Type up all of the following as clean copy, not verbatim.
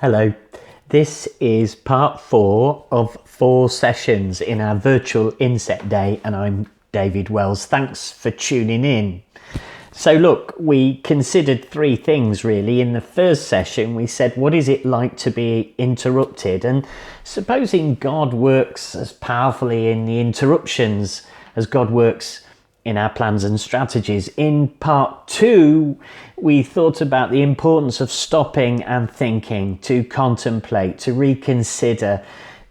Hello, this is part 4 of 4 sessions in our virtual inset day, and I'm David Wells. Thanks for tuning in. So look, we considered 3 things really. In the first session we said, what is it like to be interrupted? And supposing God works as powerfully in the interruptions as God works in our plans and strategies. In part 2, we thought about the importance of stopping and thinking, to contemplate, to reconsider,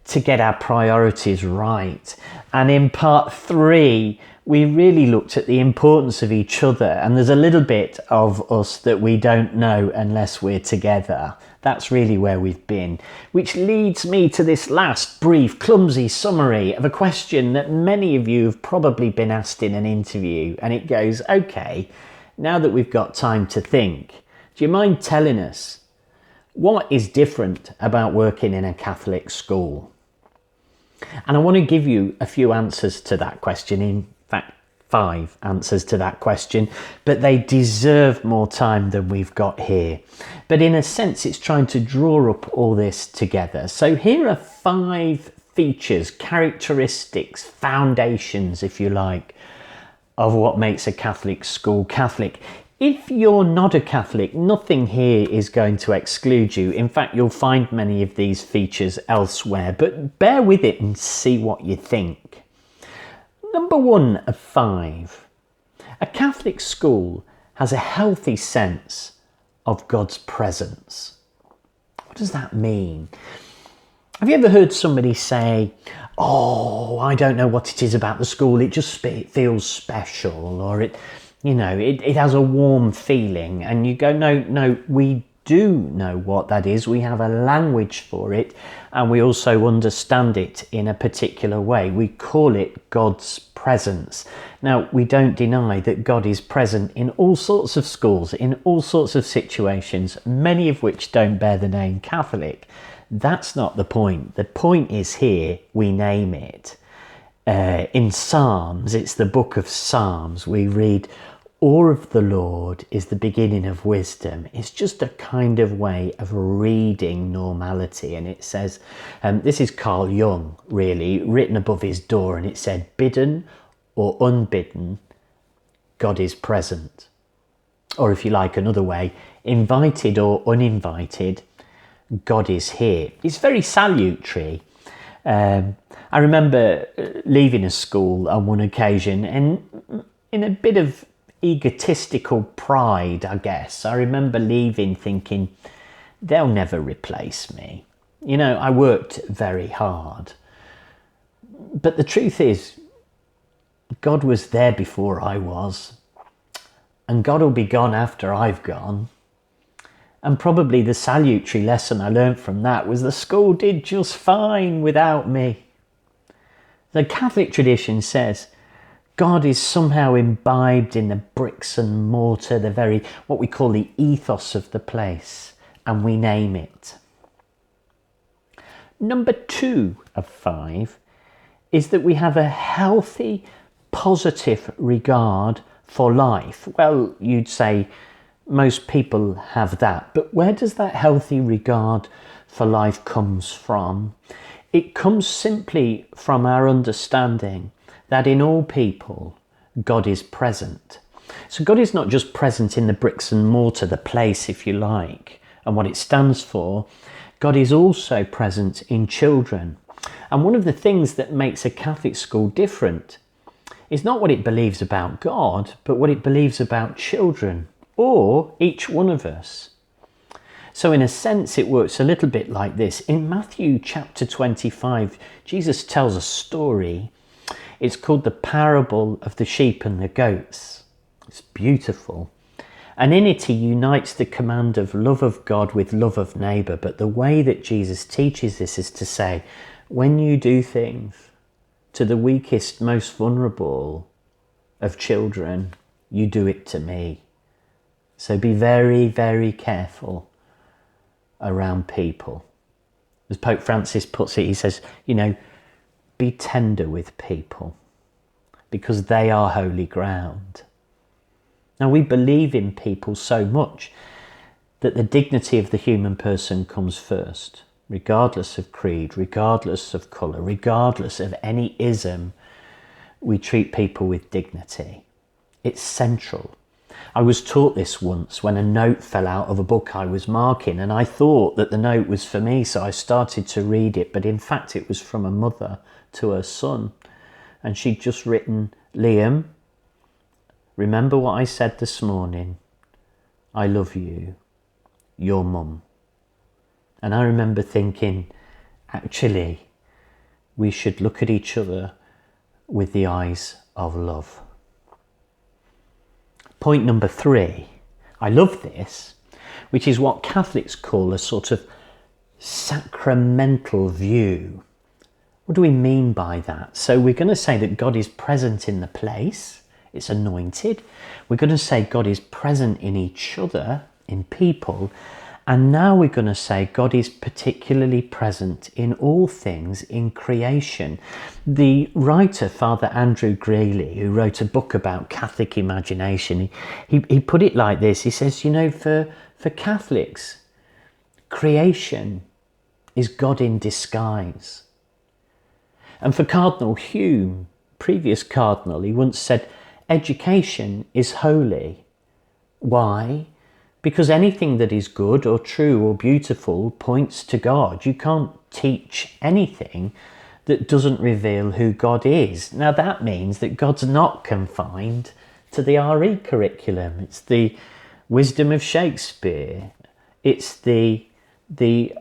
to get our priorities right. And in part 3, we really looked at the importance of each other, and there's a little bit of us that we don't know unless we're together. That's really where we've been, which leads me to this last brief, clumsy summary of a question that many of you have probably been asked in an interview, and it goes, okay, now that we've got time to think, do you mind telling us what is different about working in a Catholic school? And I want to give you a few answers to that question. In fact, 5 answers to that question, but they deserve more time than we've got here. But in a sense, it's trying to draw up all this together. So here are 5 features, characteristics, foundations, if you like, of what makes a Catholic school Catholic. If you're not a Catholic, nothing here is going to exclude you. In fact, you'll find many of these features elsewhere, but bear with it and see what you think. Number 1 of 5, a Catholic school has a healthy sense of God's presence. What does that mean? Have you ever heard somebody say, oh, I don't know what it is about the school, it just feels special, or it has a warm feeling, and you go, no, we do know what that is. We have a language for it, and we also understand it in a particular way. We call it God's presence. Now, we don't deny that God is present in all sorts of schools, in all sorts of situations, many of which don't bear the name Catholic. That's not the point. The point is here, we name it. In Psalms, it's the book of Psalms, we read, awe of the Lord is the beginning of wisdom. It's just a kind of way of reading normality. And it says, this is Carl Jung, really, written above his door, and it said, bidden or unbidden, God is present. Or if you like another way, invited or uninvited, God is here. It's very salutary. I remember leaving a school on one occasion, and in a bit of egotistical pride, I guess, I remember leaving thinking, they'll never replace me. I worked very hard. But the truth is, God was there before I was, and God will be gone after I've gone. And probably the salutary lesson I learned from that was the school did just fine without me. The Catholic tradition says God is somehow imbibed in the bricks and mortar, what we call the ethos of the place, and we name it. Number 2 of 5 is that we have a healthy, positive regard for life. Well, you'd say most people have that, but where does that healthy regard for life comes from? It comes simply from our understanding that in all people, God is present. So God is not just present in the bricks and mortar, the place, if you like, and what it stands for. God is also present in children. And one of the things that makes a Catholic school different is not what it believes about God, but what it believes about children, or each one of us. So in a sense, it works a little bit like this. In Matthew chapter 25, Jesus tells a story. It's called the parable of the sheep and the goats. It's beautiful. And in it, he unites the command of love of God with love of neighbour. But the way that Jesus teaches this is to say, when you do things to the weakest, most vulnerable of children, you do it to me. So be very, very careful around people. As Pope Francis puts it, he says, be tender with people because they are holy ground. Now, we believe in people so much that the dignity of the human person comes first, regardless of creed, regardless of colour, regardless of any ism. We treat people with dignity. It's central. I was taught this once when a note fell out of a book I was marking, and I thought that the note was for me, so I started to read it, but in fact it was from a mother to her son, and she'd just written, "Liam, remember what I said this morning. I love you, your mum." And I remember thinking, actually, we should look at each other with the eyes of love. Point number 3, I love this, which is what Catholics call a sort of sacramental view. What do we mean by that? So we're going to say that God is present in the place, it's anointed. We're going to say God is present in each other, in people. And now we're going to say God is particularly present in all things in creation. The writer, Father Andrew Greeley, who wrote a book about Catholic imagination, he put it like this. He says, you know, for Catholics, creation is God in disguise. And for Cardinal Hume, previous cardinal, he once said, education is holy. Why? Because anything that is good or true or beautiful points to God. You can't teach anything that doesn't reveal who God is. Now that means that God's not confined to the RE curriculum. It's the wisdom of Shakespeare. It's the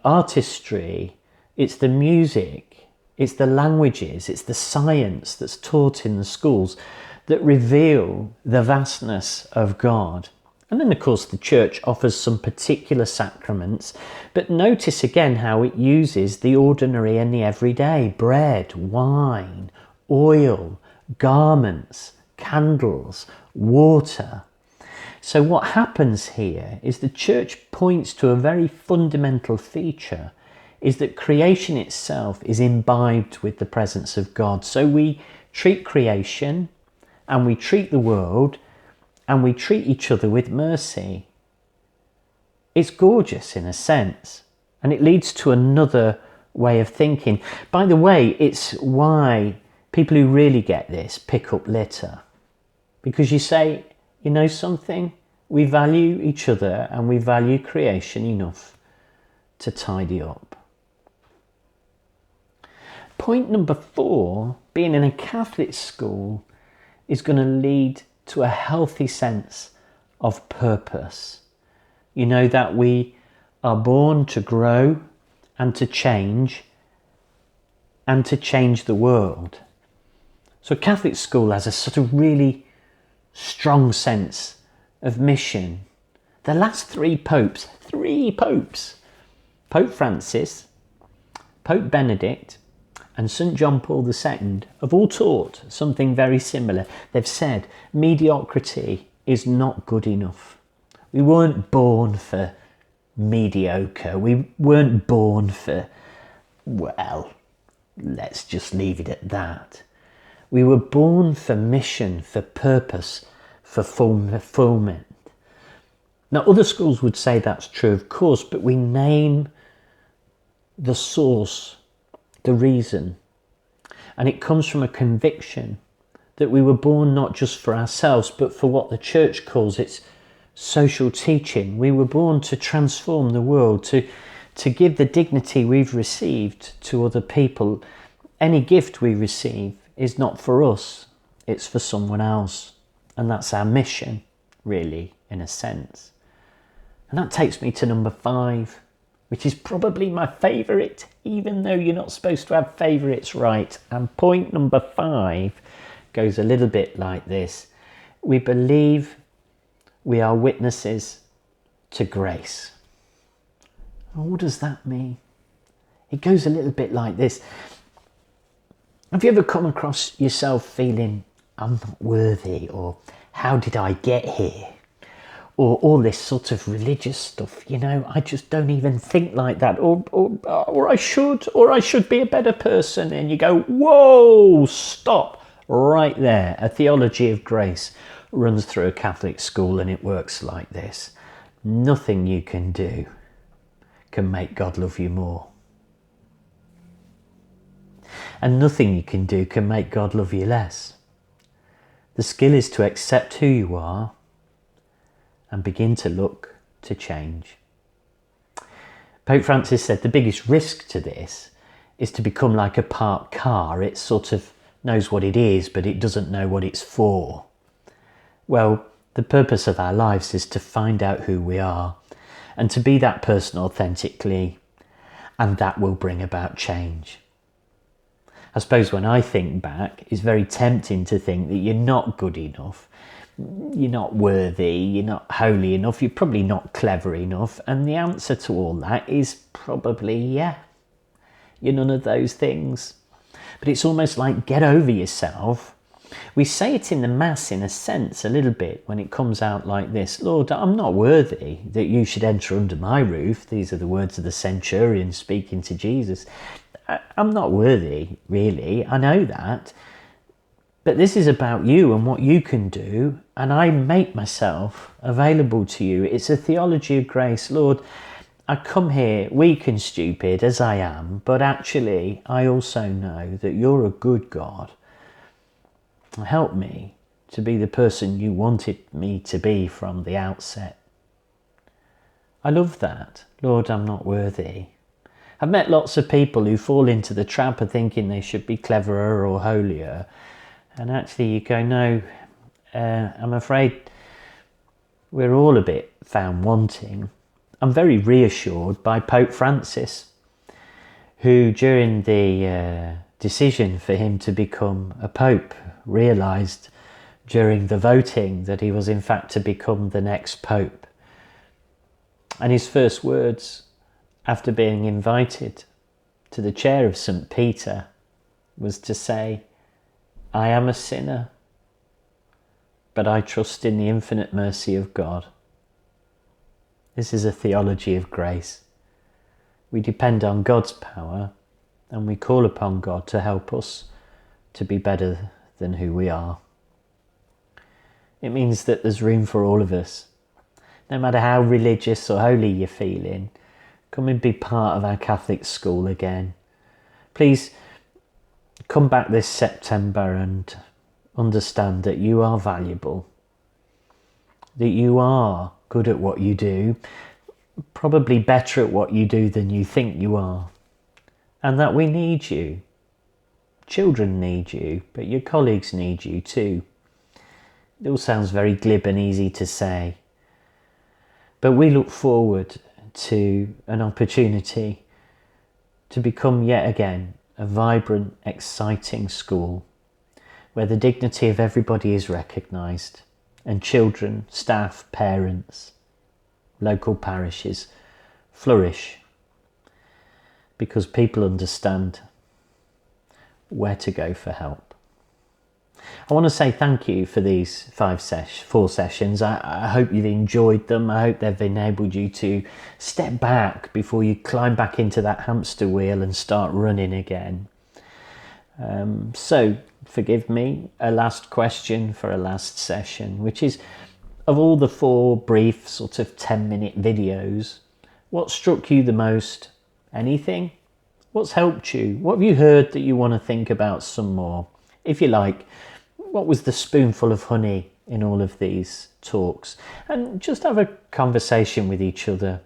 artistry. It's the music. It's the languages. It's the science that's taught in the schools that reveal the vastness of God. And then, of course, the church offers some particular sacraments, but notice again how it uses the ordinary and the everyday: bread, wine, oil, garments, candles, water. So what happens here is the church points to a very fundamental feature, is that creation itself is imbibed with the presence of God. So we treat creation and we treat the world and we treat each other with mercy. It's gorgeous in a sense, and it leads to another way of thinking. By the way, it's why people who really get this pick up litter. Because you say, you know something? We value each other and we value creation enough to tidy up. Point number 4, being in a Catholic school is going to lead to a healthy sense of purpose. You know, that we are born to grow and to change the world. So Catholic school has a sort of really strong sense of mission. The last 3 popes, Pope Francis, Pope Benedict and St. John Paul II have all taught something very similar. They've said mediocrity is not good enough. We weren't born for mediocre. We weren't born for, well, let's just leave it at that. We were born for mission, for purpose, for fulfillment. Now, other schools would say that's true, of course, but we name the source, the reason, and it comes from a conviction that we were born not just for ourselves, but for what the church calls its social teaching. We were born to transform the world, to give the dignity we've received to other people. Any gift we receive is not for us, it's for someone else. And that's our mission, really, in a sense. And that takes me to number 5, which is probably my favourite, even though you're not supposed to have favourites, right? And point number 5 goes a little bit like this. We believe we are witnesses to grace. Well, what does that mean? It goes a little bit like this. Have you ever come across yourself feeling, I'm not worthy, or how did I get here? Or all this sort of religious stuff, you know, I just don't even think like that, or I should be a better person. And you go, whoa, stop right there. A theology of grace runs through a Catholic school and it works like this. nothing you can do can make God love you more. And nothing you can do can make God love you less. The skill is to accept who you are and begin to look to change. Pope Francis said the biggest risk to this is to become like a parked car. It sort of knows what it is, but it doesn't know what it's for. Well, the purpose of our lives is to find out who we are and to be that person authentically, and that will bring about change. I suppose when I think back, it's very tempting to think that you're not good enough, you're not worthy, you're not holy enough, you're probably not clever enough, and the answer to all that is probably yeah, you're none of those things. But it's almost like get over yourself. We say it in the Mass in a sense a little bit when it comes out like this: Lord, I'm not worthy that you should enter under my roof. These are the words of the centurion speaking to Jesus. I'm not worthy, really, I know that. But this is about you and what you can do, and I make myself available to you. It's a theology of grace. Lord, I come here weak and stupid as I am, but actually I also know that you're a good God. Help me to be the person you wanted me to be from the outset. I love that. Lord, I'm not worthy. I've met lots of people who fall into the trap of thinking they should be cleverer or holier. And actually you go, no, I'm afraid we're all a bit found wanting. I'm very reassured by Pope Francis, who during the decision for him to become a pope realised during the voting that he was in fact to become the next pope. And his first words after being invited to the chair of St. Peter was to say, I am a sinner, but I trust in the infinite mercy of God. This is a theology of grace. We depend on God's power and we call upon God to help us to be better than who we are. It means that there's room for all of us. No matter how religious or holy you're feeling, come and be part of our Catholic school again. Please come back this September and understand that you are valuable, that you are good at what you do, probably better at what you do than you think you are, and that we need you. Children need you, but your colleagues need you too. It all sounds very glib and easy to say, but we look forward to an opportunity to become yet again a vibrant, exciting school where the dignity of everybody is recognised and children, staff, parents, local parishes flourish because people understand where to go for help. I want to say thank you for these 4 sessions. I hope you've enjoyed them. I hope they've enabled you to step back before you climb back into that hamster wheel and start running again. So forgive me, a last question for a last session, which is, of all the 4 brief sort of 10-minute videos, what struck you the most? Anything? What's helped you? What have you heard that you want to think about some more? If you like, what was the spoonful of honey in all of these talks? And just have a conversation with each other.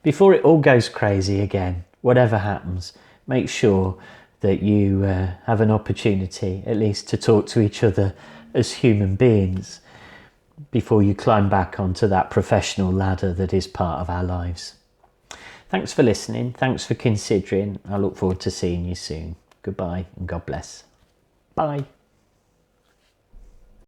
Before it all goes crazy again, whatever happens, make sure that you have an opportunity at least to talk to each other as human beings before you climb back onto that professional ladder that is part of our lives. Thanks for listening. Thanks for considering. I look forward to seeing you soon. Goodbye and God bless. Bye.